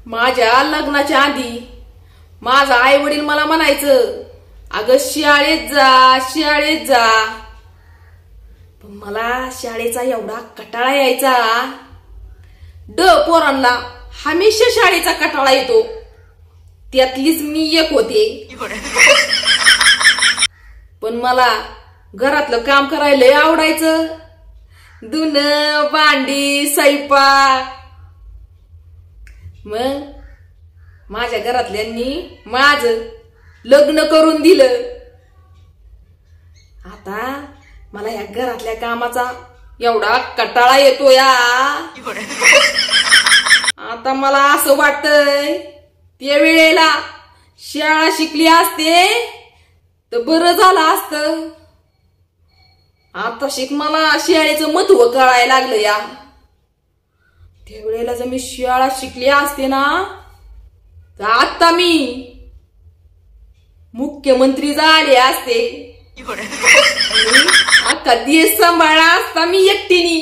माझ्या लग्नाच्या आधी माझा आई वडील मला म्हणायचं, अगं शाळेत जा शाळेत जा. पण मला शाळेचा एवढा कटाळा यायचा. पोरांना हमेशा शाळेचा कटाळा येतो, त्यातलीच मी एक होते. पण मला घरातलं काम करायला लय आवडायचं. धुणं भांडी स्वयंपाक. मग माझ्या घरातल्यांनी माझं लग्न करून दिलं. आता मला या घरातल्या कामाचा एवढा कटाळा येतो या. आता मला असं वाटतंय त्या वेळेला शाळा शिकली असते तर बरं झालं असतं. आता शिक मला शाळेचं महत्व कळायला लागलं या. त्यावेळेला जर मी शाळा शिकली असते ना तर आता मी मुख्यमंत्री झाले असते. अख्खा देश सांभाळला असता मी एकटीनी.